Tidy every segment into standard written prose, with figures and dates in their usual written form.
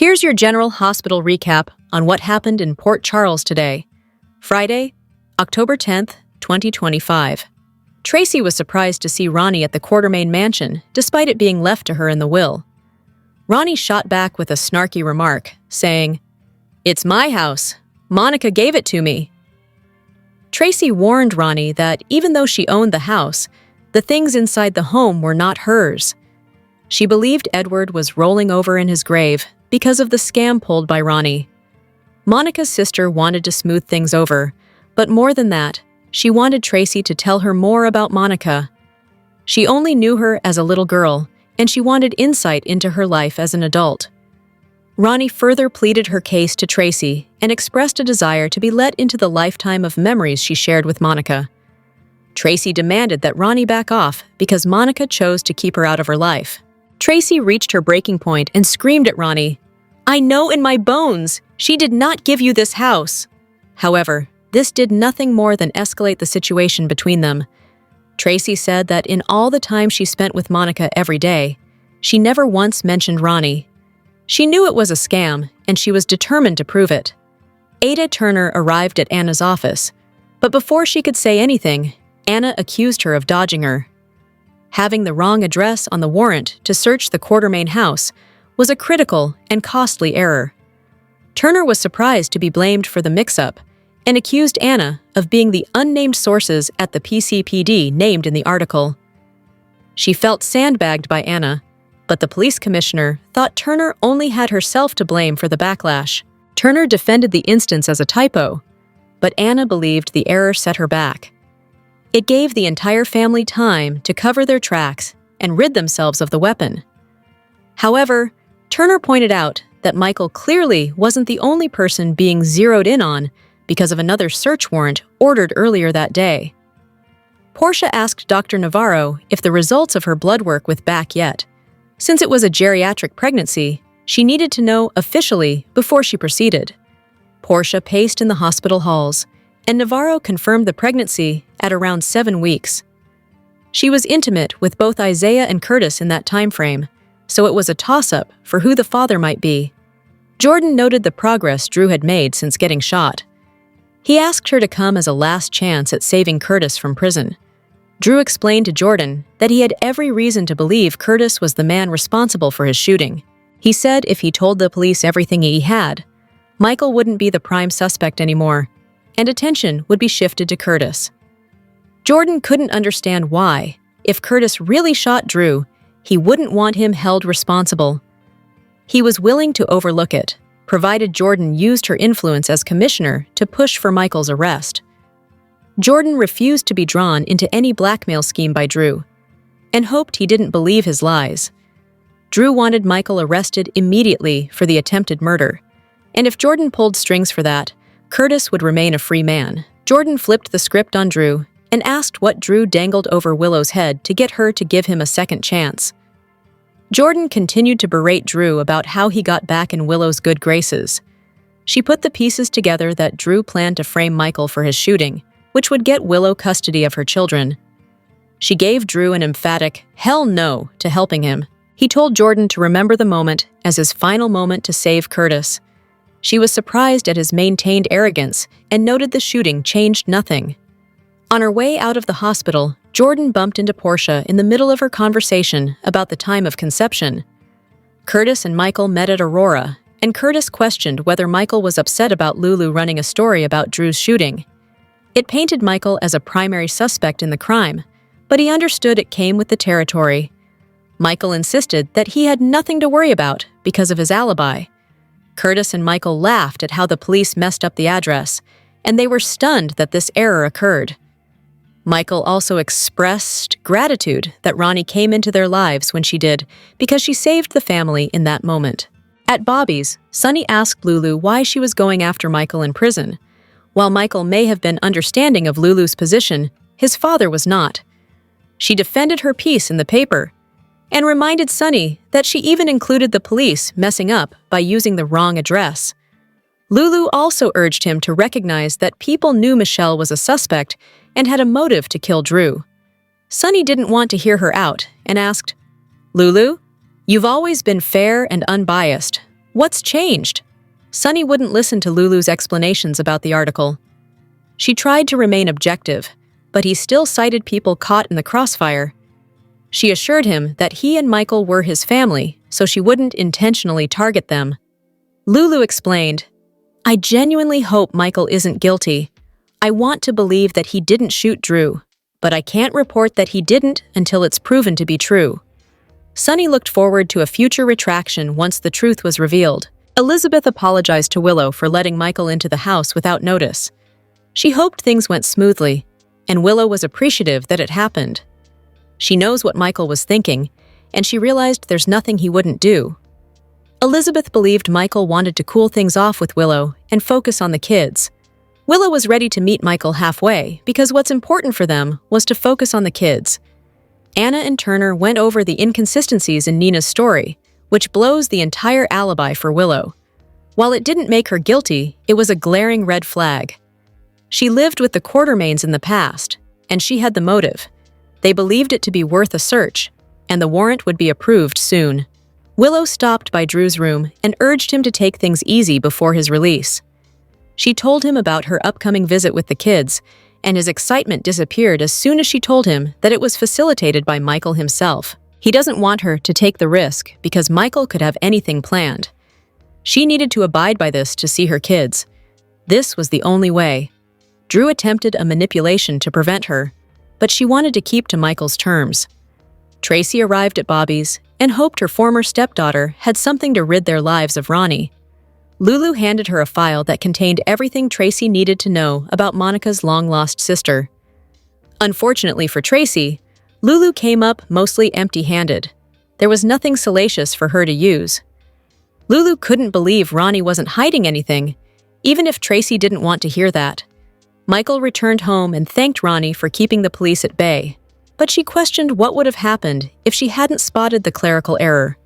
Here's your General Hospital recap on what happened in Port Charles today, Friday, October 10th, 2025. Tracy was surprised to see Ronnie at the Quartermain mansion, despite it being left to her in the will. Ronnie shot back with a snarky remark, saying, "It's my house. Monica gave it to me." Tracy warned Ronnie that even though she owned the house, the things inside the home were not hers. She believed Edward was rolling over in his grave because of the scam pulled by Ronnie. Monica's sister wanted to smooth things over, but more than that, she wanted Tracy to tell her more about Monica. She only knew her as a little girl, and she wanted insight into her life as an adult. Ronnie further pleaded her case to Tracy and expressed a desire to be let into the lifetime of memories she shared with Monica. Tracy demanded that Ronnie back off because Monica chose to keep her out of her life. Tracy reached her breaking point and screamed at Ronnie, "I know in my bones, she did not give you this house." However, this did nothing more than escalate the situation between them. Tracy said that in all the time she spent with Monica every day, she never once mentioned Ronnie. She knew it was a scam, and she was determined to prove it. Ada Turner arrived at Anna's office, but before she could say anything, Anna accused her of dodging her. Having the wrong address on the warrant to search the Quartermain house was a critical and costly error. Turner was surprised to be blamed for the mix-up and accused Anna of being the unnamed sources at the PCPD named in the article. She felt sandbagged by Anna, but the police commissioner thought Turner only had herself to blame for the backlash. Turner defended the instance as a typo, but Anna believed the error set her back. It gave the entire family time to cover their tracks and rid themselves of the weapon. However, Turner pointed out that Michael clearly wasn't the only person being zeroed in on because of another search warrant ordered earlier that day. Portia asked Dr. Navarro if the results of her blood work were back yet. Since it was a geriatric pregnancy, she needed to know officially before she proceeded. Portia paced in the hospital halls, and Navarro confirmed the pregnancy at around 7 weeks. She was intimate with both Isaiah and Curtis in that time frame, so it was a toss-up for who the father might be. Jordan noted the progress Drew had made since getting shot. He asked her to come as a last chance at saving Curtis from prison. Drew explained to Jordan that he had every reason to believe Curtis was the man responsible for his shooting. He said if he told the police everything he had, Michael wouldn't be the prime suspect anymore, and attention would be shifted to Curtis. Jordan couldn't understand why, if Curtis really shot Drew, he wouldn't want him held responsible. He was willing to overlook it, provided Jordan used her influence as commissioner to push for Michael's arrest. Jordan refused to be drawn into any blackmail scheme by Drew, and hoped he didn't believe his lies. Drew wanted Michael arrested immediately for the attempted murder, and if Jordan pulled strings for that, Curtis would remain a free man. Jordan flipped the script on Drew and asked what Drew dangled over Willow's head to get her to give him a second chance. Jordan continued to berate Drew about how he got back in Willow's good graces. She put the pieces together that Drew planned to frame Michael for his shooting, which would get Willow custody of her children. She gave Drew an emphatic "hell no" to helping him. He told Jordan to remember the moment as his final moment to save Curtis. She was surprised at his maintained arrogance and noted the shooting changed nothing. On her way out of the hospital, Jordan bumped into Portia in the middle of her conversation about the time of conception. Curtis and Michael met at Aurora, and Curtis questioned whether Michael was upset about Lulu running a story about Drew's shooting. It painted Michael as a primary suspect in the crime, but he understood it came with the territory. Michael insisted that he had nothing to worry about because of his alibi. Curtis and Michael laughed at how the police messed up the address, and they were stunned that this error occurred. Michael also expressed gratitude that Ronnie came into their lives when she did, because she saved the family in that moment. At Bobby's, Sunny asked Lulu why she was going after Michael in prison. While Michael may have been understanding of Lulu's position, his father was not. She defended her piece in the paper and reminded Sunny that she even included the police messing up by using the wrong address. Lulu also urged him to recognize that people knew Michelle was a suspect and had a motive to kill Drew. Sunny didn't want to hear her out and asked, "Lulu, you've always been fair and unbiased. What's changed? Sunny wouldn't listen to Lulu's explanations about the article. She tried to remain objective, but he still cited people caught in the crossfire. She assured him that he and Michael were his family, so she wouldn't intentionally target them. Lulu explained, "I genuinely hope Michael isn't guilty. I want to believe that he didn't shoot Drew, but I can't report that he didn't until it's proven to be true." Sunny looked forward to a future retraction once the truth was revealed. Elizabeth apologized to Willow for letting Michael into the house without notice. She hoped things went smoothly, and Willow was appreciative that it happened. She knows what Michael was thinking, and she realized there's nothing he wouldn't do. Elizabeth believed Michael wanted to cool things off with Willow and focus on the kids. Willow was ready to meet Michael halfway because what's important for them was to focus on the kids. Anna and Turner went over the inconsistencies in Nina's story, which blows the entire alibi for Willow. While it didn't make her guilty, it was a glaring red flag. She lived with the Quartermains in the past, and she had the motive. They believed it to be worth a search, and the warrant would be approved soon. Willow stopped by Drew's room and urged him to take things easy before his release. She told him about her upcoming visit with the kids, and his excitement disappeared as soon as she told him that it was facilitated by Michael himself. He doesn't want her to take the risk because Michael could have anything planned. She needed to abide by this to see her kids. This was the only way. Drew attempted a manipulation to prevent her, but she wanted to keep to Michael's terms. Tracy arrived at Bobby's and hoped her former stepdaughter had something to rid their lives of Ronnie. Lulu handed her a file that contained everything Tracy needed to know about Monica's long-lost sister. Unfortunately for Tracy, Lulu came up mostly empty-handed. There was nothing salacious for her to use. Lulu couldn't believe Ronnie wasn't hiding anything, even if Tracy didn't want to hear that. Michael returned home and thanked Ronnie for keeping the police at bay, but she questioned what would have happened if she hadn't spotted the clerical error.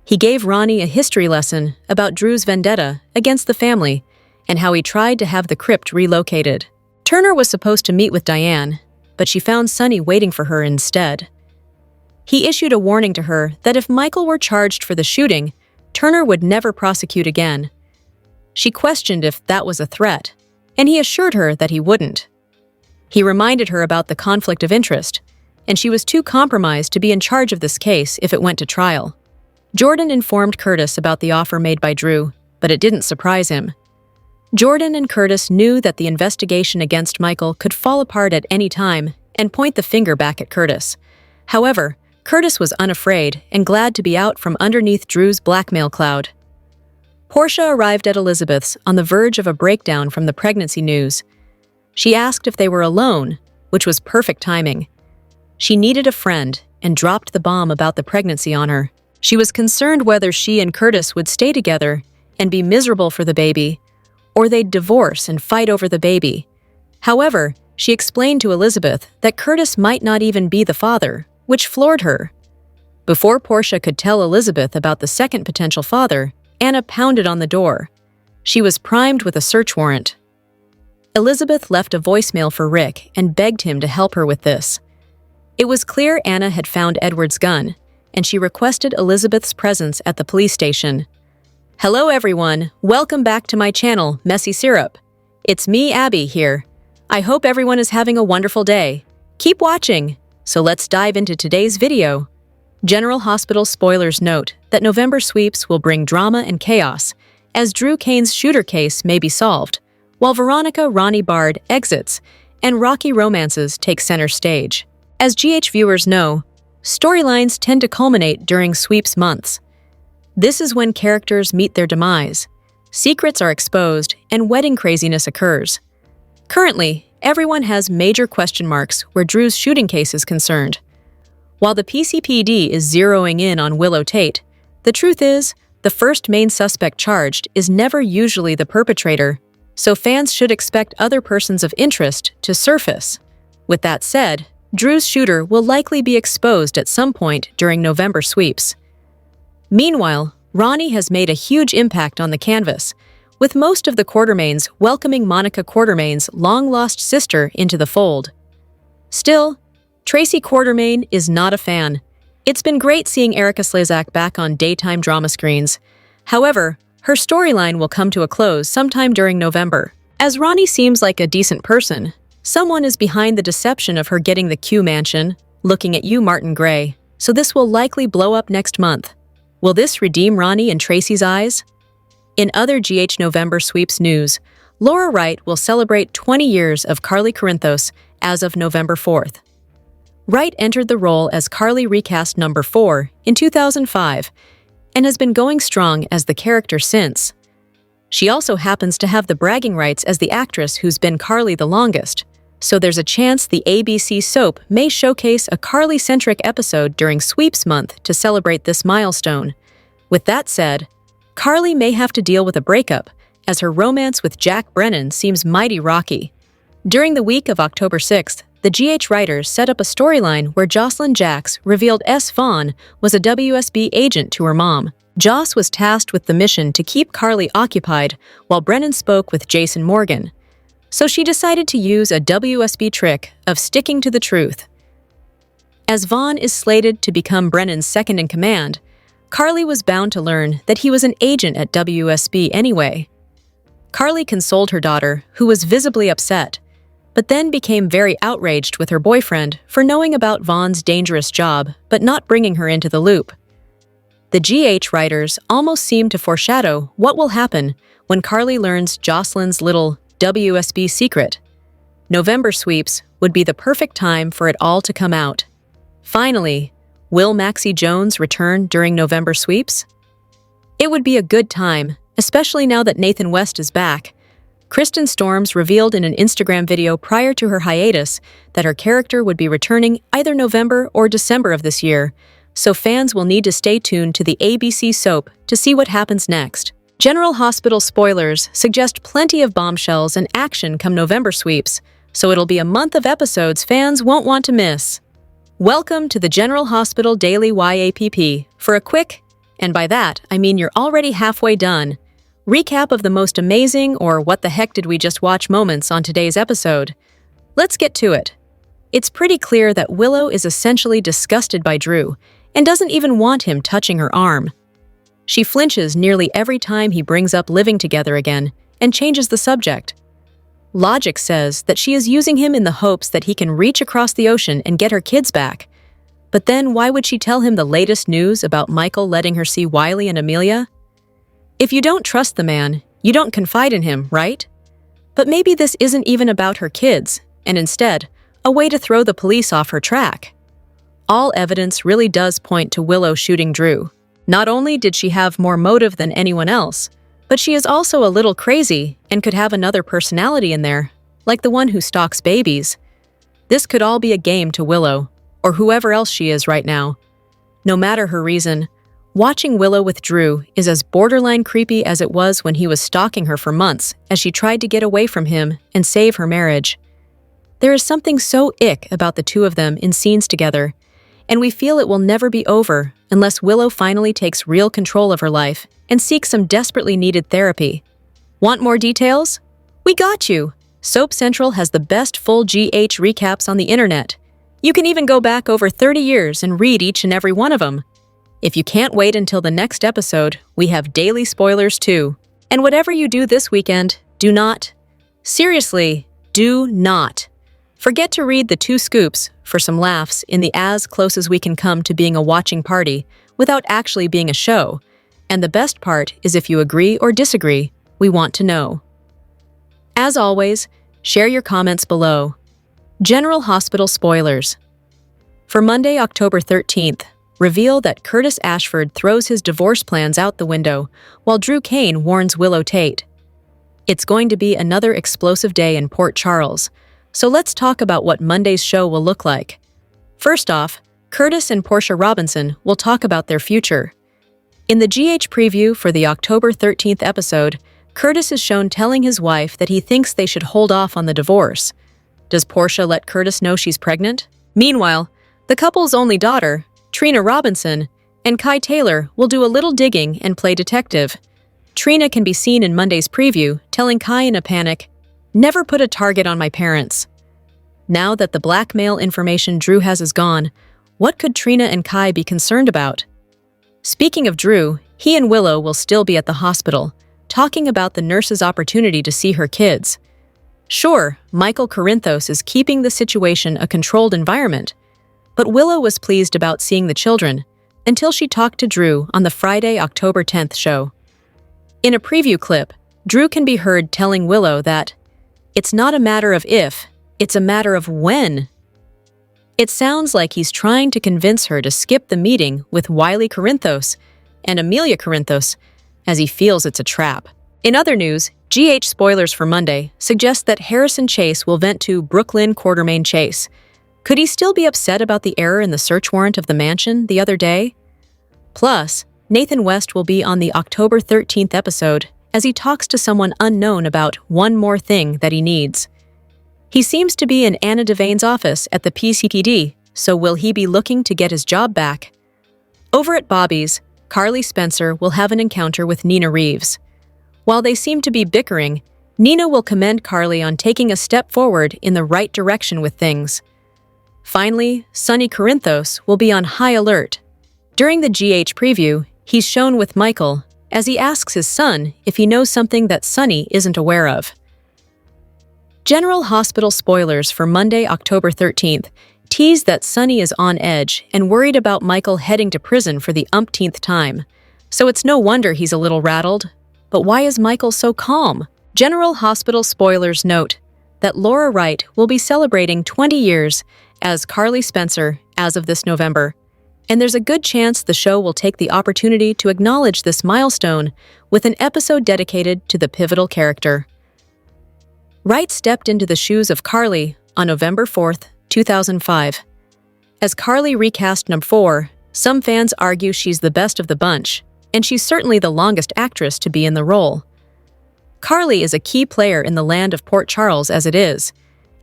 He gave Ronnie a history lesson about Drew's vendetta against the family and how he tried to have the crypt relocated. Turner was supposed to meet with Diane, but she found Sunny waiting for her instead. He issued a warning to her that if Michael were charged for the shooting, Turner would never prosecute again. She questioned if that was a threat, and he assured her that he wouldn't. He reminded her about the conflict of interest, and she was too compromised to be in charge of this case if it went to trial. Jordan informed Curtis about the offer made by Drew, but it didn't surprise him. Jordan and Curtis knew that the investigation against Michael could fall apart at any time and point the finger back at Curtis. However, Curtis was unafraid and glad to be out from underneath Drew's blackmail cloud. Portia arrived at Elizabeth's on the verge of a breakdown from the pregnancy news. She asked if they were alone, which was perfect timing. She needed a friend and dropped the bomb about the pregnancy on her. She was concerned whether she and Curtis would stay together and be miserable for the baby, or they'd divorce and fight over the baby. However, she explained to Elizabeth that Curtis might not even be the father, which floored her. Before Portia could tell Elizabeth about the second potential father, Anna pounded on the door. She was primed with a search warrant. Elizabeth left a voicemail for Rick and begged him to help her with this. It was clear Anna had found Edward's gun, and she requested Elizabeth's presence at the police station. "Hello everyone, welcome back to my channel, Messy Syrup. It's me, Abby, here. I hope everyone is having a wonderful day. Keep watching, so let's dive into today's video. General Hospital spoilers note that November sweeps will bring drama and chaos, as Drew Kane's shooter case may be solved, while Veronica Ronnie Bard exits and rocky romances take center stage. As GH viewers know, storylines tend to culminate during sweeps months. This is when characters meet their demise, secrets are exposed, and wedding craziness occurs. Currently, everyone has major question marks where Drew's shooting case is concerned. While the PCPD is zeroing in on Willow Tate, the truth is, the first main suspect charged is never usually the perpetrator, so fans should expect other persons of interest to surface. With that said, Drew's shooter will likely be exposed at some point during November sweeps. Meanwhile, Ronnie has made a huge impact on the canvas, with most of the Quartermains welcoming Monica Quartermain's long-lost sister into the fold. Still, Tracy Quartermain is not a fan. It's been great seeing Erica Slezak back on daytime drama screens. However, her storyline will come to a close sometime during November. As Ronnie seems like a decent person, someone is behind the deception of her getting the Q mansion, looking at you, Martin Gray, so this will likely blow up next month. Will this redeem Ronnie in Tracy's eyes? In other GH November sweeps news, Laura Wright will celebrate 20 years of Carly Corinthos as of November 4th. Wright entered the role as Carly recast number 4 in 2005 and has been going strong as the character since. She also happens to have the bragging rights as the actress who's been Carly the longest, so there's a chance the ABC soap may showcase a Carly-centric episode during Sweeps Month to celebrate this milestone. With that said, Carly may have to deal with a breakup, as her romance with Jack Brennan seems mighty rocky. During the week of October 6th, the GH writers set up a storyline where Jocelyn Jacks revealed S. Vaughn was a WSB agent to her mom. Joss was tasked with the mission to keep Carly occupied while Brennan spoke with Jason Morgan. So she decided to use a WSB trick of sticking to the truth. As Vaughn is slated to become Brennan's second-in-command, Carly was bound to learn that he was an agent at WSB anyway. Carly consoled her daughter, who was visibly upset, but then became very outraged with her boyfriend for knowing about Vaughn's dangerous job but not bringing her into the loop. The GH writers almost seem to foreshadow what will happen when Carly learns Jocelyn's little WSB secret. November sweeps would be the perfect time for it all to come out. Finally, will Maxie Jones return during November sweeps? It would be a good time, especially now that Nathan West is back. Kristen Storms revealed in an Instagram video prior to her hiatus that her character would be returning either November or December of this year, so fans will need to stay tuned to the ABC soap to see what happens next. General Hospital spoilers suggest plenty of bombshells and action come November sweeps, so it'll be a month of episodes fans won't want to miss. Welcome to the General Hospital Daily YAPP for a quick, and by that I mean you're already halfway done, recap of the most amazing or what the heck did we just watch moments on today's episode. Let's get to it. It's pretty clear that Willow is essentially disgusted by Drew and doesn't even want him touching her arm. She flinches nearly every time he brings up living together again and changes the subject. Logic says that she is using him in the hopes that he can reach across the ocean and get her kids back. But then why would she tell him the latest news about Michael letting her see Wiley and Amelia? If you don't trust the man, you don't confide in him, right? But maybe this isn't even about her kids, and instead, a way to throw the police off her track. All evidence really does point to Willow shooting Drew. Not only did she have more motive than anyone else, but she is also a little crazy and could have another personality in there, like the one who stalks babies. This could all be a game to Willow, or whoever else she is right now. No matter her reason, watching Willow with Drew is as borderline creepy as it was when he was stalking her for months as she tried to get away from him and save her marriage. There is something so ick about the two of them in scenes together, and we feel it will never be over unless Willow finally takes real control of her life and seeks some desperately needed therapy. Want more details? We got you! Soap Central has the best full GH recaps on the internet. You can even go back over 30 years and read each and every one of them. If you can't wait until the next episode, we have daily spoilers too. And whatever you do this weekend, do not, seriously, do not forget to read the 2 scoops for some laughs in the as close as we can come to being a watching party without actually being a show. And the best part is if you agree or disagree, we want to know. As always, share your comments below. General Hospital spoilers. For Monday, October 13th, reveal that Curtis Ashford throws his divorce plans out the window while Drew Kane warns Willow Tate. It's going to be another explosive day in Port Charles, so let's talk about what Monday's show will look like. First off, Curtis and Portia Robinson will talk about their future. In the GH preview for the October 13th episode, Curtis is shown telling his wife that he thinks they should hold off on the divorce. Does Portia let Curtis know she's pregnant? Meanwhile, the couple's only daughter, Trina Robinson, and Kai Taylor will do a little digging and play detective. Trina can be seen in Monday's preview telling Kai in a panic, "Never put a target on my parents." Now that the blackmail information Drew has is gone, what could Trina and Kai be concerned about? Speaking of Drew, he and Willow will still be at the hospital, talking about the nurse's opportunity to see her kids. Sure, Michael Corinthos is keeping the situation a controlled environment, but Willow was pleased about seeing the children until she talked to Drew on the Friday, October 10th show. In a preview clip, Drew can be heard telling Willow that it's not a matter of if, it's a matter of when. It sounds like he's trying to convince her to skip the meeting with Wiley Corinthos and Amelia Corinthos, as he feels it's a trap. In other news, GH spoilers for Monday suggest that Harrison Chase will vent to Brooklyn Quartermaine Chase. Could he still be upset about the error in the search warrant of the mansion the other day? Plus, Nathan West will be on the October 13th episode as he talks to someone unknown about one more thing that he needs. He seems to be in Anna Devane's office at the PCPD, so will he be looking to get his job back? Over at Bobby's, Carly Spencer will have an encounter with Nina Reeves. While they seem to be bickering, Nina will commend Carly on taking a step forward in the right direction with things. Finally, Sonny Corinthos will be on high alert. During the GH preview, he's shown with Michael as he asks his son if he knows something that Sonny isn't aware of. General Hospital spoilers for Monday, October 13th tease that Sonny is on edge and worried about Michael heading to prison for the umpteenth time. So it's no wonder he's a little rattled. But why is Michael so calm? General Hospital spoilers note that Laura Wright will be celebrating 20 years as Carly Spencer as of this November, and there's a good chance the show will take the opportunity to acknowledge this milestone with an episode dedicated to the pivotal character. Wright stepped into the shoes of Carly on November 4th, 2005. As Carly recast number 4, some fans argue she's the best of the bunch, and she's certainly the longest actress to be in the role. Carly is a key player in the land of Port Charles as it is,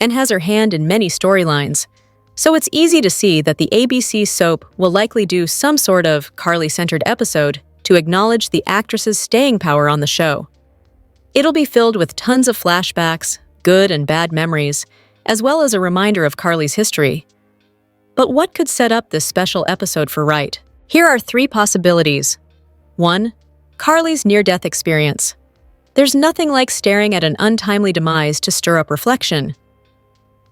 and has her hand in many storylines, so it's easy to see that the ABC soap will likely do some sort of Carly-centered episode to acknowledge the actress's staying power on the show. It'll be filled with tons of flashbacks, good and bad memories, as well as a reminder of Carly's history. But what could set up this special episode for Wright? Here are 3 possibilities. 1. Carly's near-death experience. There's nothing like staring at an untimely demise to stir up reflection.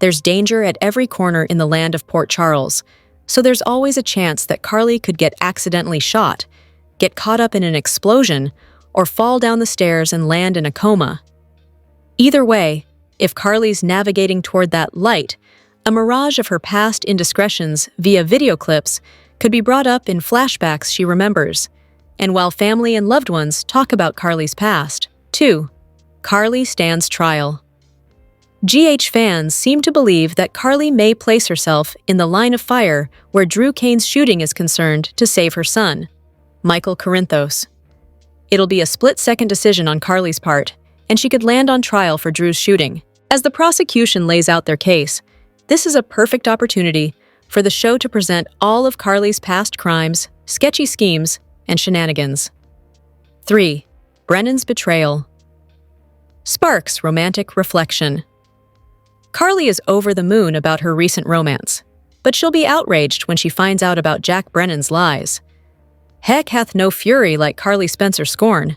There's danger at every corner in the land of Port Charles, so there's always a chance that Carly could get accidentally shot, get caught up in an explosion, or fall down the stairs and land in a coma. Either way, if Carly's navigating toward that light, a mirage of her past indiscretions via video clips could be brought up in flashbacks she remembers, and while family and loved ones talk about Carly's past. 2. Carly stands trial. GH fans seem to believe that Carly may place herself in the line of fire where Drew Kane's shooting is concerned to save her son, Michael Corinthos. It'll be a split-second decision on Carly's part, and she could land on trial for Drew's shooting. As the prosecution lays out their case, this is a perfect opportunity for the show to present all of Carly's past crimes, sketchy schemes, and shenanigans. 3. Brennan's betrayal. Sparks romantic reflection. Carly is over the moon about her recent romance, but she'll be outraged when she finds out about Jack Brennan's lies. Heck hath no fury like Carly Spencer scorn.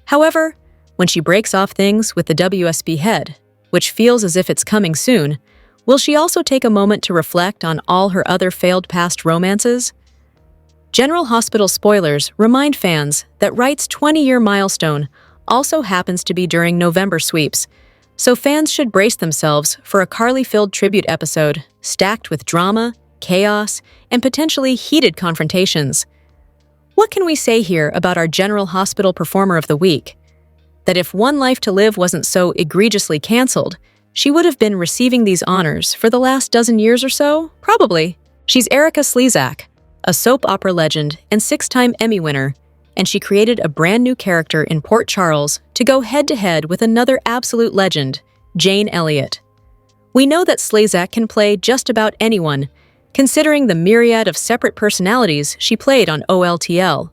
However, when she breaks off things with the WSB head, which feels as if it's coming soon, will she also take a moment to reflect on all her other failed past romances? General Hospital spoilers remind fans that Wright's 20-year milestone also happens to be during November sweeps, so fans should brace themselves for a Carly-filled tribute episode stacked with drama, chaos, and potentially heated confrontations. What can we say here about our General Hospital Performer of the Week? That if One Life to Live wasn't so egregiously canceled, she would have been receiving these honors for the last dozen years or so? Probably. She's Erica Slezak, a soap opera legend and 6-time Emmy winner, and she created a brand new character in Port Charles to go head-to-head with another absolute legend, Jane Elliott. We know that Slezak can play just about anyone, considering the myriad of separate personalities she played on OLTL.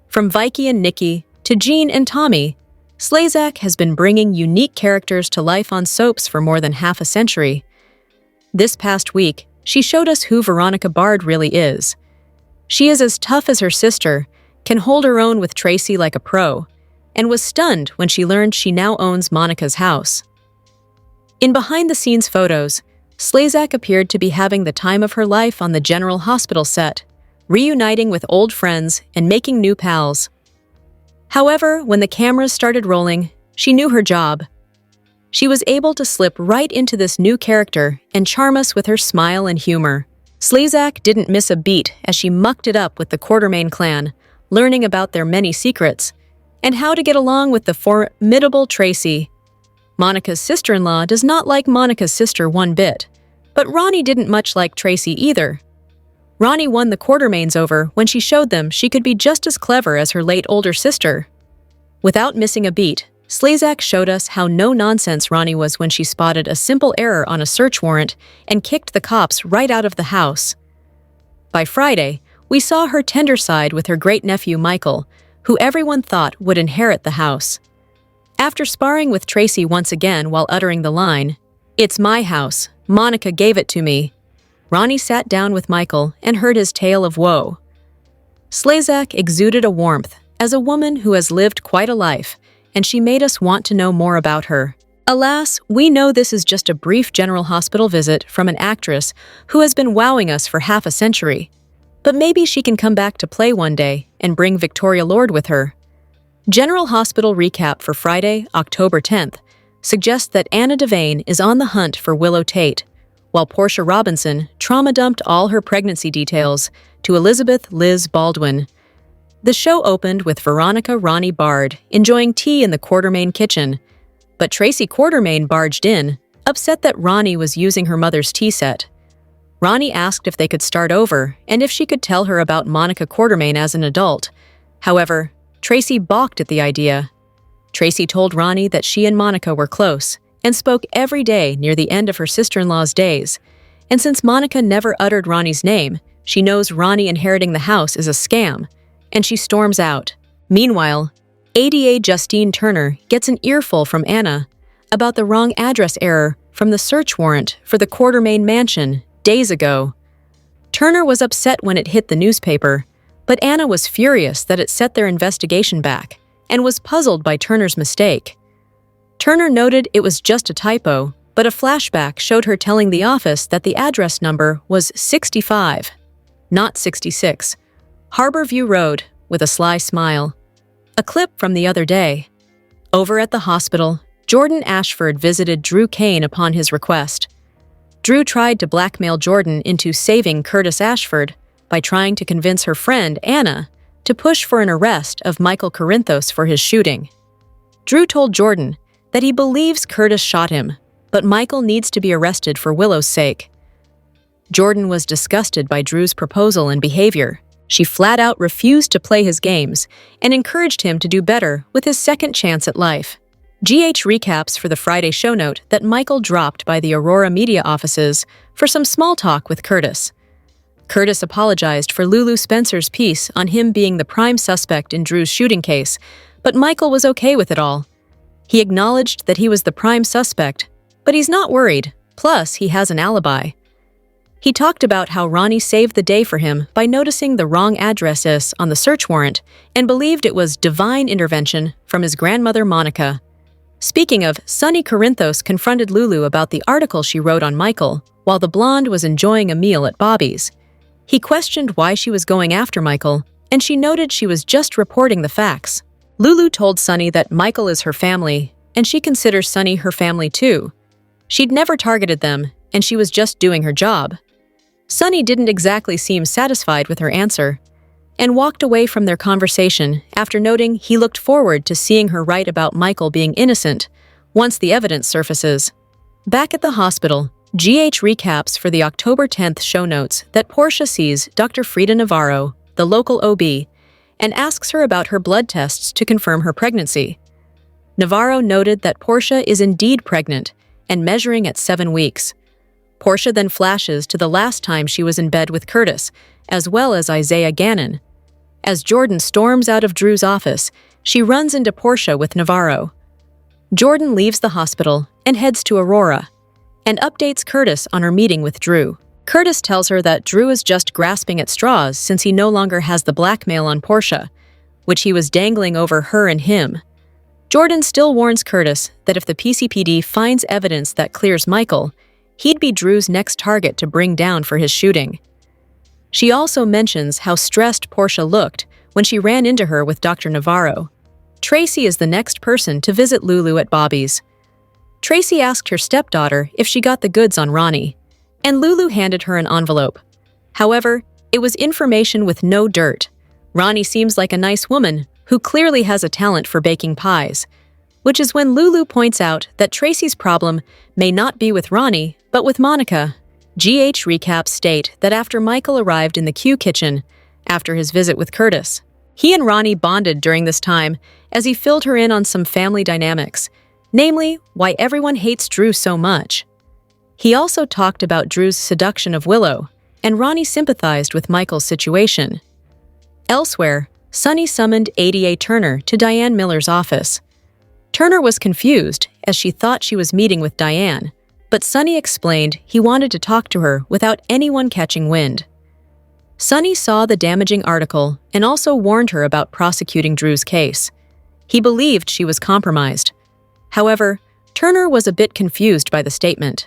From Vicky and Nikki to Jean and Tommy, Slezak has been bringing unique characters to life on soaps for more than half a century. This past week, she showed us who Veronica Bard really is. She is as tough as her sister, can hold her own with Tracy like a pro, and was stunned when she learned she now owns Monica's house. In behind-the-scenes photos, Slezak appeared to be having the time of her life on the General Hospital set, reuniting with old friends and making new pals. However, when the cameras started rolling, she knew her job. She was able to slip right into this new character and charm us with her smile and humor. Slezak didn't miss a beat as she mucked it up with the Quartermain clan, learning about their many secrets, and how to get along with the formidable Tracy. Monica's sister-in-law does not like Monica's sister one bit, but Ronnie didn't much like Tracy either. Ronnie won the Quartermains over when she showed them she could be just as clever as her late older sister. Without missing a beat, Slezak showed us how no-nonsense Ronnie was when she spotted a simple error on a search warrant and kicked the cops right out of the house. By Friday, we saw her tender side with her great-nephew Michael, who everyone thought would inherit the house. After sparring with Tracy once again while uttering the line, "It's my house, Monica gave it to me," Ronnie sat down with Michael and heard his tale of woe. Slezak exuded a warmth as a woman who has lived quite a life, and she made us want to know more about her. Alas, we know this is just a brief General Hospital visit from an actress who has been wowing us for half a century. But maybe she can come back to play one day and bring Victoria Lord with her. General Hospital recap for Friday, October 10th, suggests that Anna Devane is on the hunt for Willow Tate, while Portia Robinson trauma-dumped all her pregnancy details to Elizabeth Liz Baldwin. The show opened with Veronica Ronnie Bard enjoying tea in the Quartermain kitchen, but Tracy Quartermain barged in, upset that Ronnie was using her mother's tea set. Ronnie asked if they could start over and if she could tell her about Monica Quartermain as an adult. However, Tracy balked at the idea. Tracy told Ronnie that she and Monica were close and spoke every day near the end of her sister-in-law's days, and since Monica never uttered Ronnie's name, she knows Ronnie inheriting the house is a scam, and she storms out. Meanwhile, ADA Justine Turner gets an earful from Anna about the wrong address error from the search warrant for the Quartermain mansion days ago. Turner was upset when it hit the newspaper, but Anna was furious that it set their investigation back and was puzzled by Turner's mistake. Turner noted it was just a typo, but a flashback showed her telling the office that the address number was 65, not 66. Harborview Road, with a sly smile. A clip from the other day. Over at the hospital, Jordan Ashford visited Drew Kane upon his request. Drew tried to blackmail Jordan into saving Curtis Ashford by trying to convince her friend, Anna, to push for an arrest of Michael Corinthos for his shooting. Drew told Jordan that he believes Curtis shot him, but Michael needs to be arrested for Willow's sake. Jordan was disgusted by Drew's proposal and behavior. She flat out refused to play his games and encouraged him to do better with his second chance at life. GH recaps for the Friday show note that Michael dropped by the Aurora media offices for some small talk with Curtis. Curtis apologized for Lulu Spencer's piece on him being the prime suspect in Drew's shooting case, but Michael was okay with it all. He acknowledged that he was the prime suspect, but he's not worried, plus he has an alibi. He talked about how Ronnie saved the day for him by noticing the wrong addresses on the search warrant and believed it was divine intervention from his grandmother Monica. Speaking of, Sonny Corinthos confronted Lulu about the article she wrote on Michael while the blonde was enjoying a meal at Bobby's. He questioned why she was going after Michael, and she noted she was just reporting the facts. Lulu told Sonny that Michael is her family, and she considers Sonny her family too. She'd never targeted them, and she was just doing her job. Sonny didn't exactly seem satisfied with her answer, and walked away from their conversation after noting he looked forward to seeing her write about Michael being innocent once the evidence surfaces. Back at the hospital, GH recaps for the October 10th show notes that Portia sees Dr. Frida Navarro, the local OB, and asks her about her blood tests to confirm her pregnancy. Navarro noted that Portia is indeed pregnant and measuring at 7 weeks. Portia then flashes to the last time she was in bed with Curtis, as well as Isaiah Gannon. As Jordan storms out of Drew's office, she runs into Portia with Navarro. Jordan leaves the hospital and heads to Aurora, and updates Curtis on her meeting with Drew. Curtis tells her that Drew is just grasping at straws since he no longer has the blackmail on Portia, which he was dangling over her and him. Jordan still warns Curtis that if the PCPD finds evidence that clears Michael, he'd be Drew's next target to bring down for his shooting. She also mentions how stressed Portia looked when she ran into her with Dr. Navarro. Tracy is the next person to visit Lulu at Bobby's. Tracy asked her stepdaughter if she got the goods on Ronnie, and Lulu handed her an envelope. However, it was information with no dirt. Ronnie seems like a nice woman who clearly has a talent for baking pies, which is when Lulu points out that Tracy's problem may not be with Ronnie, but with Monica. GH recaps state that after Michael arrived in the Q kitchen after his visit with Curtis, he and Ronnie bonded during this time as he filled her in on some family dynamics, namely why everyone hates Drew so much. He also talked about Drew's seduction of Willow, and Ronnie sympathized with Michael's situation. Elsewhere, Sonny summoned ADA Turner to Diane Miller's office. Turner was confused as she thought she was meeting with Diane, but Sonny explained he wanted to talk to her without anyone catching wind. Sonny saw the damaging article and also warned her about prosecuting Drew's case. He believed she was compromised. However, Turner was a bit confused by the statement.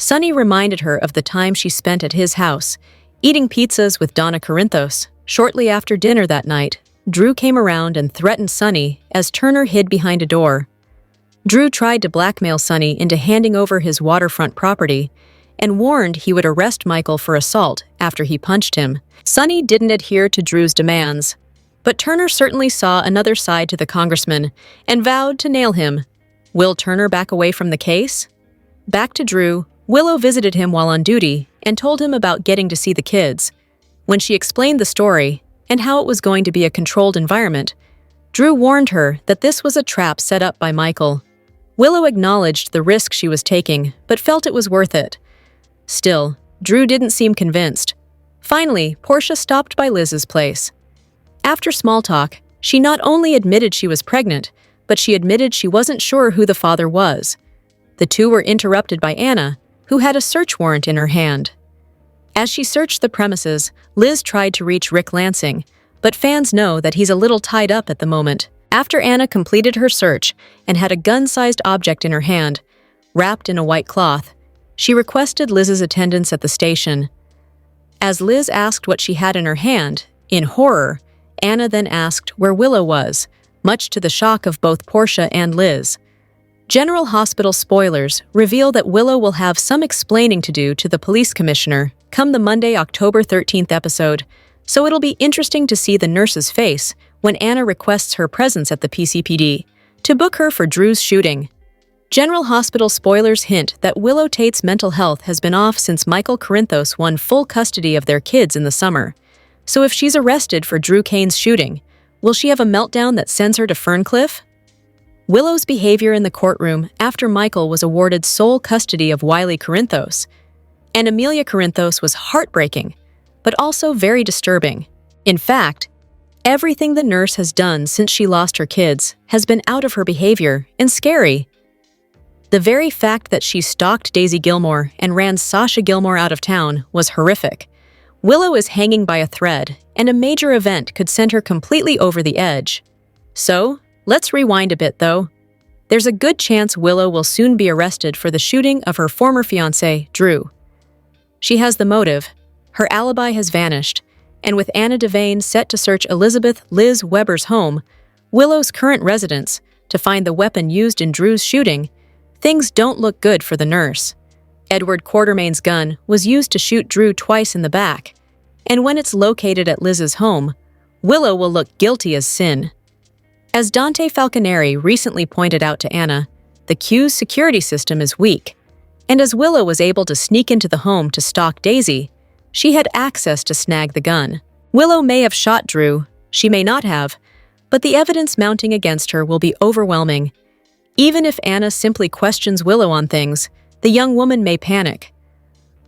Sonny reminded her of the time she spent at his house, eating pizzas with Donna Corinthos. Shortly after dinner that night, Drew came around and threatened Sonny as Turner hid behind a door. Drew tried to blackmail Sonny into handing over his waterfront property and warned he would arrest Michael for assault after he punched him. Sonny didn't adhere to Drew's demands, but Turner certainly saw another side to the congressman and vowed to nail him. Will Turner back away from the case? Back to Drew, Willow visited him while on duty and told him about getting to see the kids. When she explained the story and how it was going to be a controlled environment, Drew warned her that this was a trap set up by Michael. Willow acknowledged the risk she was taking, but felt it was worth it. Still, Drew didn't seem convinced. Finally, Portia stopped by Liz's place. After small talk, she not only admitted she was pregnant, but she admitted she wasn't sure who the father was. The two were interrupted by Anna, who had a search warrant in her hand. As she searched the premises, Liz tried to reach Rick Lansing, but fans know that he's a little tied up at the moment. After Anna completed her search and had a gun-sized object in her hand, wrapped in a white cloth, she requested Liz's attendance at the station. As Liz asked what she had in her hand, in horror, Anna then asked where Willow was, much to the shock of both Portia and Liz. General Hospital spoilers reveal that Willow will have some explaining to do to the police commissioner come the Monday, October 13th episode, so it'll be interesting to see the nurse's face when Anna requests her presence at the PCPD to book her for Drew's shooting. General Hospital spoilers hint that Willow Tate's mental health has been off since Michael Corinthos won full custody of their kids in the summer. So if she's arrested for Drew Kane's shooting, will she have a meltdown that sends her to Ferncliff? Willow's behavior in the courtroom after Michael was awarded sole custody of Wiley Corinthos, and Amelia Corinthos was heartbreaking, but also very disturbing. In fact, everything the nurse has done since she lost her kids has been out of her behavior and scary. The very fact that she stalked Daisy Gilmore and ran Sasha Gilmore out of town was horrific. Willow is hanging by a thread, and a major event could send her completely over the edge. So, let's rewind a bit, though. There's a good chance Willow will soon be arrested for the shooting of her former fiancé, Drew. She has the motive, her alibi has vanished, and with Anna Devane set to search Elizabeth Liz Weber's home, Willow's current residence, to find the weapon used in Drew's shooting, things don't look good for the nurse. Edward Quartermain's gun was used to shoot Drew twice in the back, and when it's located at Liz's home, Willow will look guilty as sin. As Dante Falconeri recently pointed out to Anna, the Q's security system is weak, and as Willow was able to sneak into the home to stalk Daisy, she had access to snag the gun. Willow may have shot Drew, she may not have, but the evidence mounting against her will be overwhelming. Even if Anna simply questions Willow on things, the young woman may panic.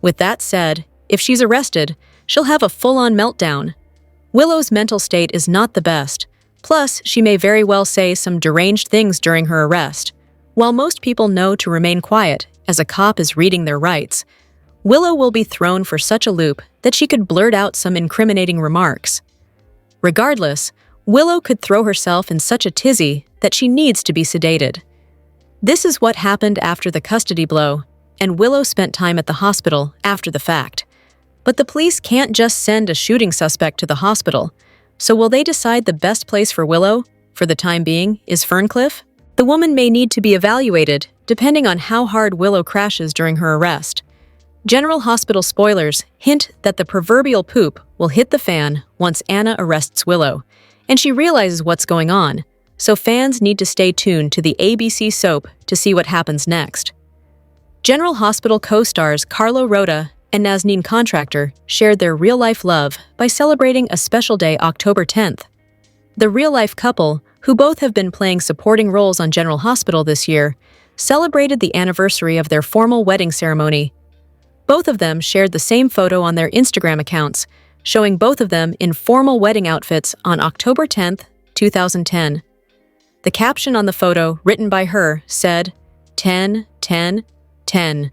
With that said, if she's arrested, she'll have a full-on meltdown. Willow's mental state is not the best. Plus, she may very well say some deranged things during her arrest. While most people know to remain quiet, as a cop is reading their rights, Willow will be thrown for such a loop that she could blurt out some incriminating remarks. Regardless, Willow could throw herself in such a tizzy that she needs to be sedated. This is what happened after the custody blow, and Willow spent time at the hospital after the fact. But the police can't just send a shooting suspect to the hospital, so will they decide the best place for Willow, for the time being, is Ferncliff? The woman may need to be evaluated, depending on how hard Willow crashes during her arrest. General Hospital spoilers hint that the proverbial poop will hit the fan once Anna arrests Willow, and she realizes what's going on, so fans need to stay tuned to the ABC soap to see what happens next. General Hospital co-stars Carlo Rota and Nazneen Contractor shared their real-life love by celebrating a special day October 10th. The real-life couple, who both have been playing supporting roles on General Hospital this year, celebrated the anniversary of their formal wedding ceremony. Both of them shared the same photo on their Instagram accounts, showing both of them in formal wedding outfits on October 10th, 2010. The caption on the photo, written by her, said, 10, 10, 10.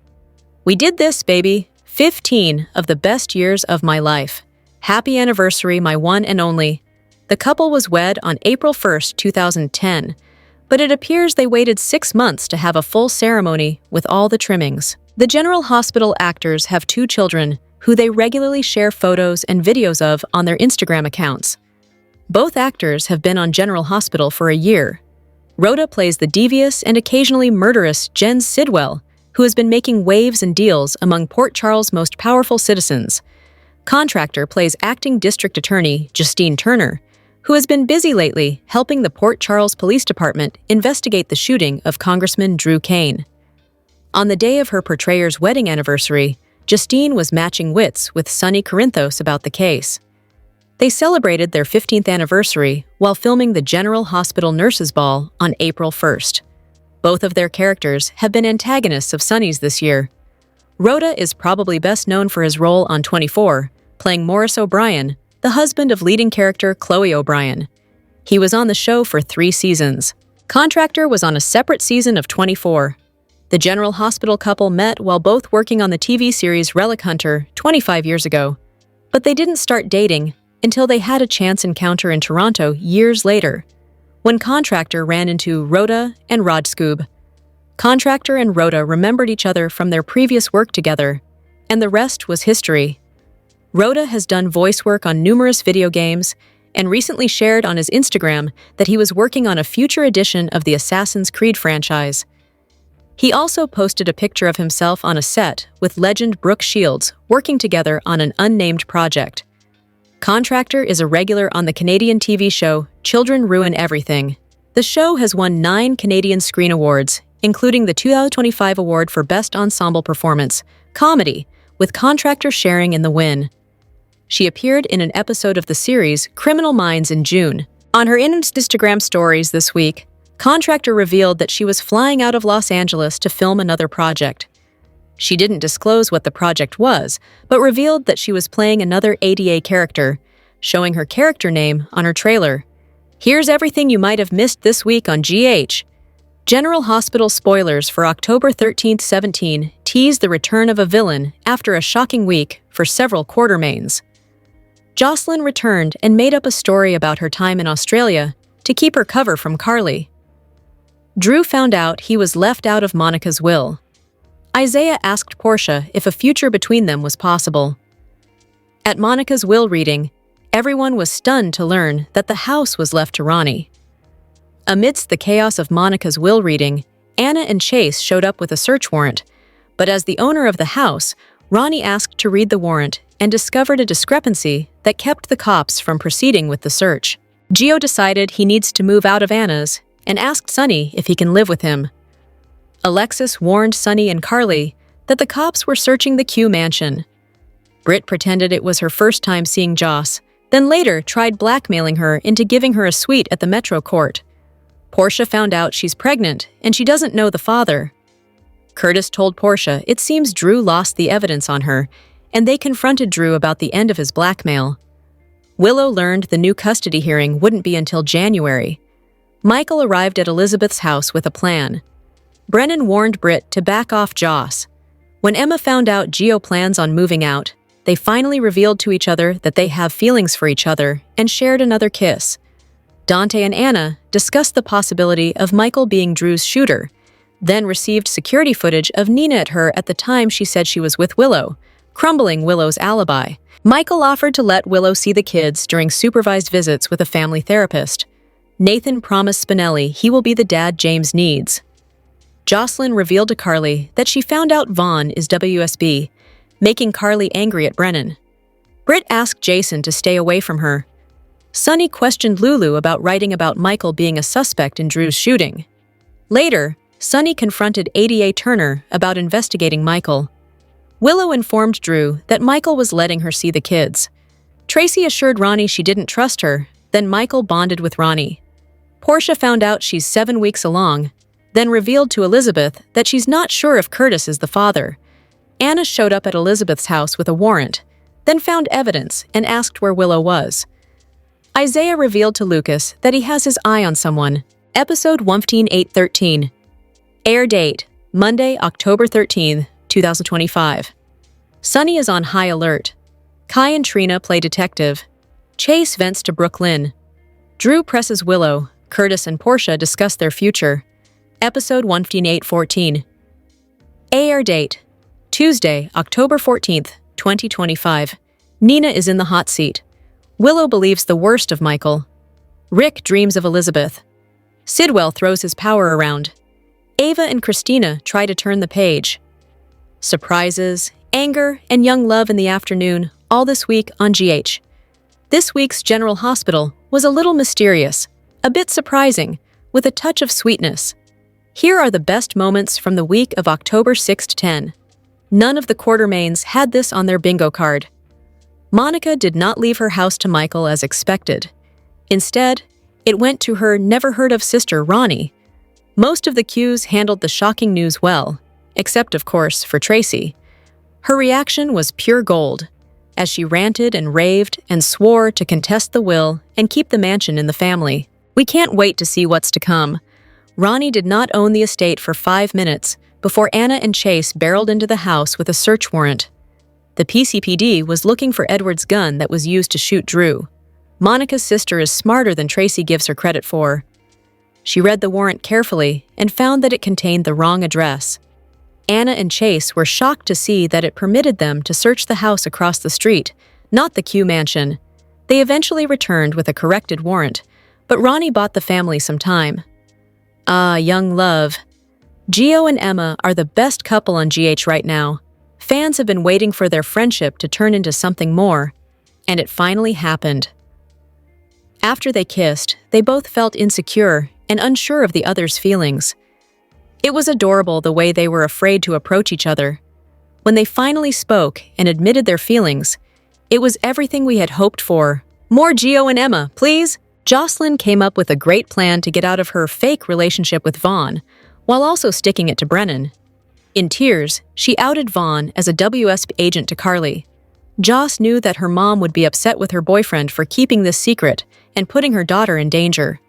We did this, baby. 15 of the best years of my life. Happy anniversary, my one and only. The couple was wed on April 1st, 2010, but it appears they waited 6 months to have a full ceremony with all the trimmings. The General Hospital actors have 2 children, who they regularly share photos and videos of on their Instagram accounts. Both actors have been on General Hospital for a year. Rhoda plays the devious and occasionally murderous Jen Sidwell, who has been making waves and deals among Port Charles' most powerful citizens. Contractor plays acting district attorney Justine Turner, who has been busy lately helping the Port Charles Police Department investigate the shooting of Congressman Drew Kane. On the day of her portrayer's wedding anniversary, Justine was matching wits with Sonny Corinthos about the case. They celebrated their 15th anniversary while filming the General Hospital Nurses' Ball on April 1st. Both of their characters have been antagonists of Sonny's this year. Rhoda is probably best known for his role on 24, playing Morris O'Brien, the husband of leading character Chloe O'Brien. He was on the show for 3 seasons. Contractor was on a separate season of 24. The General Hospital couple met while both working on the TV series Relic Hunter 25 years ago, but they didn't start dating until they had a chance encounter in Toronto years later, when Contractor ran into Rhoda and Rod Scoob. Contractor and Rhoda remembered each other from their previous work together, and the rest was history. Rhoda has done voice work on numerous video games and recently shared on his Instagram that he was working on a future edition of the Assassin's Creed franchise. He also posted a picture of himself on a set with legend Brooke Shields working together on an unnamed project. Contractor is a regular on the Canadian TV show Children Ruin Everything. The show has won 9 Canadian Screen Awards, including the 2025 award for Best Ensemble Performance, Comedy, with Contractor sharing in the win. She appeared in an episode of the series Criminal Minds in June. On her Instagram stories this week, Contractor revealed that she was flying out of Los Angeles to film another project. She didn't disclose what the project was, but revealed that she was playing another ADA character, showing her character name on her trailer. Here's everything you might have missed this week on GH. General Hospital spoilers for October 13th, 17 tease the return of a villain after a shocking week for several Quartermains. Jocelyn returned and made up a story about her time in Australia to keep her cover from Carly. Drew found out he was left out of Monica's will. Isaiah asked Portia if a future between them was possible. At Monica's will reading, everyone was stunned to learn that the house was left to Ronnie. Amidst the chaos of Monica's will reading, Anna and Chase showed up with a search warrant, but as the owner of the house, Ronnie asked to read the warrant and discovered a discrepancy that kept the cops from proceeding with the search. Gio decided he needs to move out of Anna's and asked Sonny if he can live with him. Alexis warned Sonny and Carly that the cops were searching the Q mansion. Britt pretended it was her first time seeing Joss, then later tried blackmailing her into giving her a suite at the Metro Court. Portia found out she's pregnant and she doesn't know the father. Curtis told Portia it seems Drew lost the evidence on her, and they confronted Drew about the end of his blackmail. Willow learned the new custody hearing wouldn't be until January. Michael arrived at Elizabeth's house with a plan. Brennan warned Britt to back off Joss. When Emma found out Gio plans on moving out, they finally revealed to each other that they have feelings for each other and shared another kiss. Dante and Anna discussed the possibility of Michael being Drew's shooter, then received security footage of Nina at her at the time she said she was with Willow, crumbling Willow's alibi. Michael offered to let Willow see the kids during supervised visits with a family therapist. Nathan promised Spinelli he will be the dad James needs. Jocelyn revealed to Carly that she found out Vaughn is WSB, making Carly angry at Brennan. Britt asked Jason to stay away from her. Sunny questioned Lulu about writing about Michael being a suspect in Drew's shooting. Later, Sunny confronted ADA Turner about investigating Michael. Willow informed Drew that Michael was letting her see the kids. Tracy assured Ronnie she didn't trust her, then Michael bonded with Ronnie. Portia found out she's 7 weeks along, then revealed to Elizabeth that she's not sure if Curtis is the father. Anna showed up at Elizabeth's house with a warrant, then found evidence and asked where Willow was. Isaiah revealed to Lucas that he has his eye on someone. Episode 15813. Air date, Monday, October 13, 2025. Sunny is on high alert. Kai and Trina play detective. Chase vents to Brooklyn. Drew presses Willow. Curtis and Portia discuss their future. Episode 15814. Air date, Tuesday, October 14th, 2025. Nina is in the hot seat. Willow believes the worst of Michael. Rick dreams of Elizabeth. Sidwell throws his power around. Ava and Christina try to turn the page. Surprises, anger, and young love in the afternoon, all this week on GH. This week's General Hospital was a little mysterious, a bit surprising, with a touch of sweetness. Here are the best moments from the week of October 6 to 10. None of the Quartermains had this on their bingo card. Monica did not leave her house to Michael as expected. Instead, it went to her never-heard-of sister, Ronnie. Most of the cues handled the shocking news well, except, of course, for Tracy. Her reaction was pure gold, as she ranted and raved and swore to contest the will and keep the mansion in the family. We can't wait to see what's to come. Ronnie did not own the estate for 5 minutes before Anna and Chase barreled into the house with a search warrant. The PCPD was looking for Edward's gun that was used to shoot Drew. Monica's sister is smarter than Tracy gives her credit for. She read the warrant carefully and found that it contained the wrong address. Anna and Chase were shocked to see that it permitted them to search the house across the street, not the Q mansion. They eventually returned with a corrected warrant, but Ronnie bought the family some time. Ah, young love. Gio and Emma are the best couple on GH right now. Fans have been waiting for their friendship to turn into something more, and it finally happened. After they kissed, they both felt insecure and unsure of the other's feelings. It was adorable the way they were afraid to approach each other. When they finally spoke and admitted their feelings, it was everything we had hoped for. More Gio and Emma, please! Jocelyn came up with a great plan to get out of her fake relationship with Vaughn, while also sticking it to Brennan. In tears, she outed Vaughn as a WSB agent to Carly. Joss knew that her mom would be upset with her boyfriend for keeping this secret and putting her daughter in danger.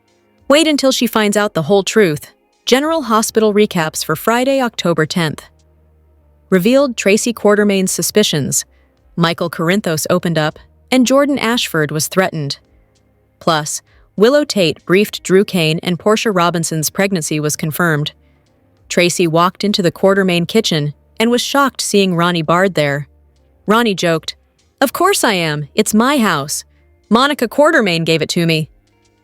Wait until she finds out the whole truth. General Hospital recaps for Friday, October 10th. Revealed Tracy Quartermain's suspicions. Michael Corinthos opened up, and Jordan Ashford was threatened. Plus, Willow Tate briefed Drew Kane and Portia Robinson's pregnancy was confirmed. Tracy walked into the Quartermain kitchen and was shocked seeing Ronnie Bard there. Ronnie joked, "Of course I am, it's my house. Monica Quartermain gave it to me."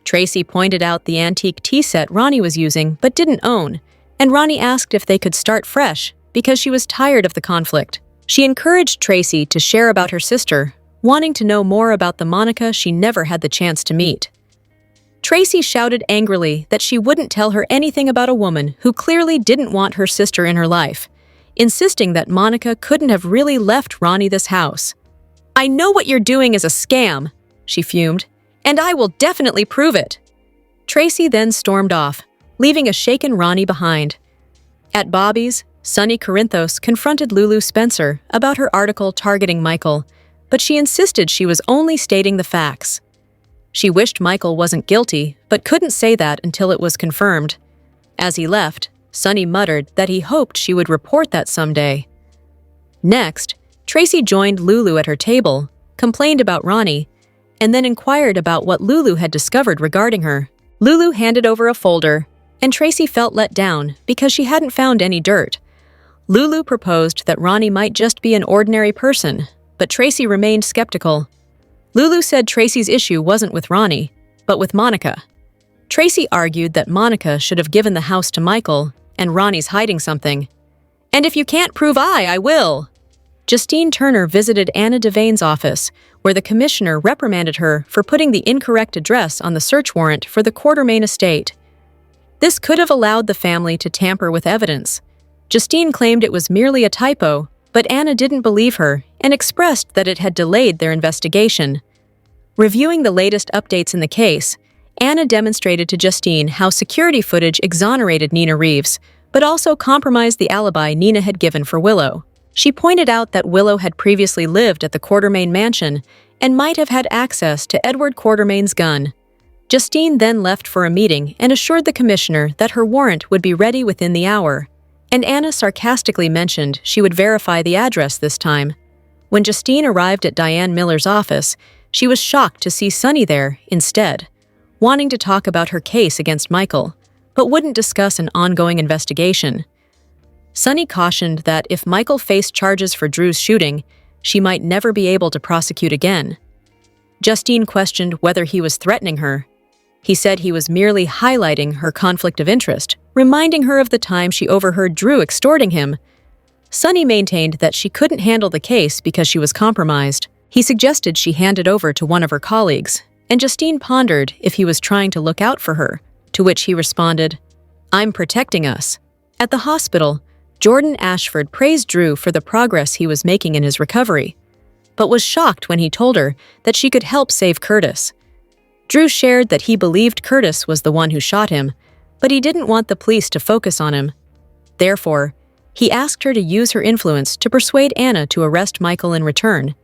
Tracy pointed out the antique tea set Ronnie was using but didn't own, and Ronnie asked if they could start fresh because she was tired of the conflict. She encouraged Tracy to share about her sister, wanting to know more about the Monica she never had the chance to meet. Tracy shouted angrily that she wouldn't tell her anything about a woman who clearly didn't want her sister in her life, insisting that Monica couldn't have really left Ronnie this house. "I know what you're doing is a scam," she fumed, "and I will definitely prove it." Tracy then stormed off, leaving a shaken Ronnie behind. At Bobby's, Sunny Corinthos confronted Lulu Spencer about her article targeting Michael, but she insisted she was only stating the facts. She wished Michael wasn't guilty, but couldn't say that until it was confirmed. As he left, Sunny muttered that he hoped she would report that someday. Next, Tracy joined Lulu at her table, complained about Ronnie, and then inquired about what Lulu had discovered regarding her. Lulu handed over a folder, and Tracy felt let down because she hadn't found any dirt. Lulu proposed that Ronnie might just be an ordinary person, but Tracy remained skeptical. Lulu said Tracy's issue wasn't with Ronnie, but with Monica. Tracy argued that Monica should have given the house to Michael, and Ronnie's hiding something. "And if you can't prove I will." Justine Turner visited Anna Devane's office, where the commissioner reprimanded her for putting the incorrect address on the search warrant for the Quartermaine estate. This could have allowed the family to tamper with evidence. Justine claimed it was merely a typo, but Anna didn't believe her and expressed that it had delayed their investigation. Reviewing the latest updates in the case, Anna demonstrated to Justine how security footage exonerated Nina Reeves, but also compromised the alibi Nina had given for Willow. She pointed out that Willow had previously lived at the Quartermaine mansion and might have had access to Edward Quartermaine's gun. Justine then left for a meeting and assured the commissioner that her warrant would be ready within the hour, and Anna sarcastically mentioned she would verify the address this time. When Justine arrived at Diane Miller's office, she was shocked to see Sunny there instead, wanting to talk about her case against Michael, but wouldn't discuss an ongoing investigation. Sunny cautioned that if Michael faced charges for Drew's shooting, she might never be able to prosecute again. Justine questioned whether he was threatening her. He said he was merely highlighting her conflict of interest, reminding her of the time she overheard Drew extorting him. Sunny maintained that she couldn't handle the case because she was compromised. He suggested she hand it over to one of her colleagues, and Justine pondered if he was trying to look out for her, to which he responded, "I'm protecting us." At the hospital, Jordan Ashford praised Drew for the progress he was making in his recovery, but was shocked when he told her that she could help save Curtis. Drew shared that he believed Curtis was the one who shot him, but he didn't want the police to focus on him. Therefore, he asked her to use her influence to persuade Anna to arrest Michael in return.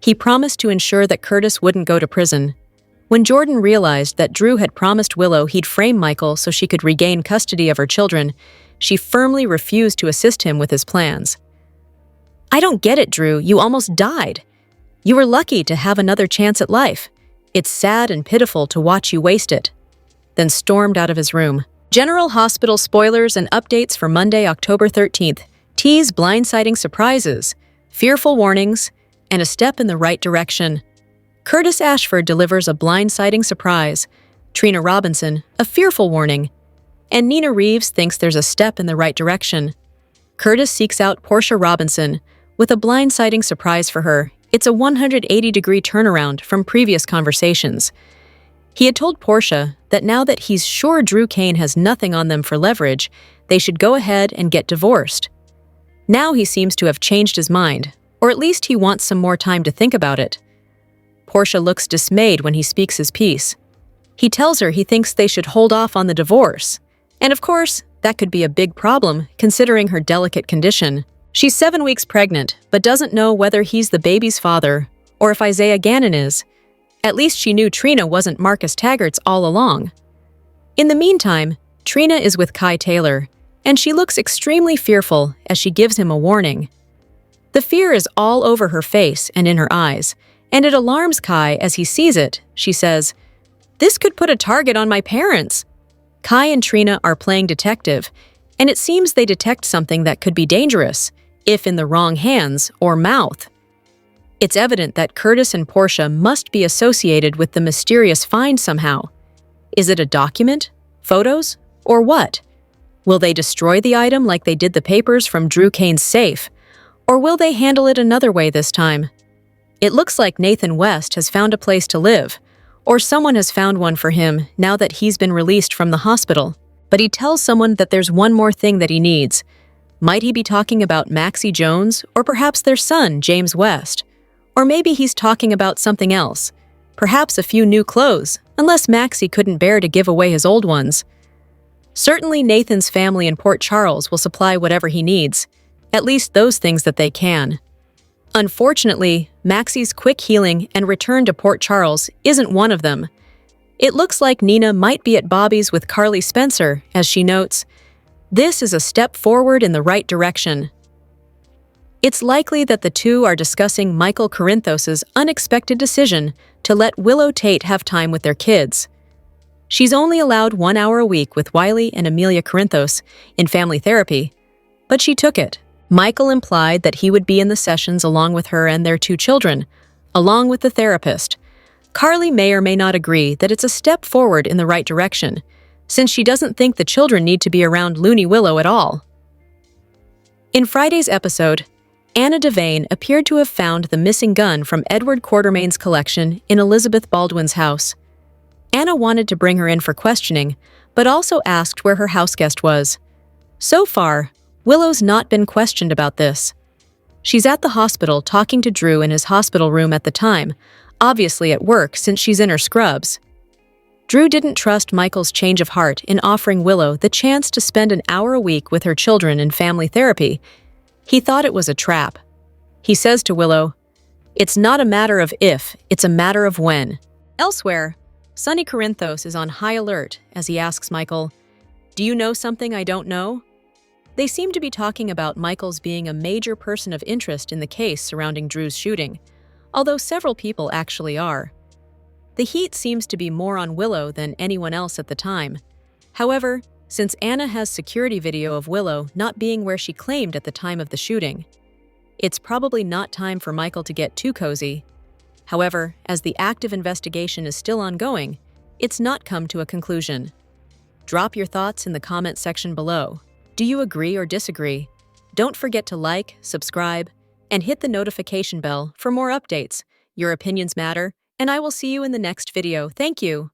He promised to ensure that Curtis wouldn't go to prison. When Jordan realized that Drew had promised Willow he'd frame Michael so she could regain custody of her children, she firmly refused to assist him with his plans. "I don't get it, Drew. You almost died. You were lucky to have another chance at life. It's sad and pitiful to watch you waste it," then stormed out of his room. General Hospital spoilers and updates for Monday, October 13th tease blindsiding surprises, fearful warnings, and a step in the right direction. Curtis Ashford delivers a blindsiding surprise, Trina Robinson a fearful warning, and Nina Reeves thinks there's a step in the right direction. Curtis seeks out Portia Robinson with a blindsiding surprise for her. It's a 180-degree turnaround from previous conversations. He had told Portia that now that he's sure Drew Kane has nothing on them for leverage, they should go ahead and get divorced. Now he seems to have changed his mind, or at least he wants some more time to think about it. Portia looks dismayed when he speaks his piece. He tells her he thinks they should hold off on the divorce. And of course, that could be a big problem, considering her delicate condition. She's 7 weeks pregnant, but doesn't know whether he's the baby's father, or if Isaiah Gannon is. At least she knew Trina wasn't Marcus Taggart's all along. In the meantime, Trina is with Kai Taylor, and she looks extremely fearful as she gives him a warning. The fear is all over her face and in her eyes, and it alarms Kai as he sees it. She says, "This could put a target on my parents." Kai and Trina are playing detective, and it seems they detect something that could be dangerous, if in the wrong hands or mouth. It's evident that Curtis and Portia must be associated with the mysterious find somehow. Is it a document, photos, or what? Will they destroy the item like they did the papers from Drew Kane's safe, or will they handle it another way this time? It looks like Nathan West has found a place to live, or someone has found one for him now that he's been released from the hospital. But he tells someone that there's one more thing that he needs. Might he be talking about Maxie Jones, or perhaps their son, James West? Or maybe he's talking about something else, perhaps a few new clothes, unless Maxie couldn't bear to give away his old ones. Certainly Nathan's family in Port Charles will supply whatever he needs, at least those things that they can. Unfortunately, Maxie's quick healing and return to Port Charles isn't one of them. It looks like Nina might be at Bobby's with Carly Spencer, as she notes, "This is a step forward in the right direction." It's likely that the two are discussing Michael Corinthos' unexpected decision to let Willow Tate have time with their kids. She's only allowed 1 hour a week with Wiley and Amelia Corinthos in family therapy, but she took it. Michael implied that he would be in the sessions along with her and their 2 children, along with the therapist. Carly may or may not agree that it's a step forward in the right direction, since she doesn't think the children need to be around Loony Willow at all. In Friday's episode, Anna Devane appeared to have found the missing gun from Edward Quartermain's collection in Elizabeth Baldwin's house. Anna wanted to bring her in for questioning, but also asked where her houseguest was. So far, Willow's not been questioned about this. She's at the hospital talking to Drew in his hospital room at the time, obviously at work since she's in her scrubs. Drew didn't trust Michael's change of heart in offering Willow the chance to spend an hour a week with her children in family therapy. He thought it was a trap. He says to Willow, "It's not a matter of if, it's a matter of when." Elsewhere, Sonny Corinthos is on high alert as he asks Michael, "Do you know something I don't know?" They seem to be talking about Michael's being a major person of interest in the case surrounding Drew's shooting, although several people actually are. The heat seems to be more on Willow than anyone else at the time. However, since Anna has security video of Willow not being where she claimed at the time of the shooting, it's probably not time for Michael to get too cozy. However, as the active investigation is still ongoing, it's not come to a conclusion. Drop your thoughts in the comment section below. Do you agree or disagree? Don't forget to like, subscribe, and hit the notification bell for more updates. Your opinions matter, and I will see you in the next video. Thank you.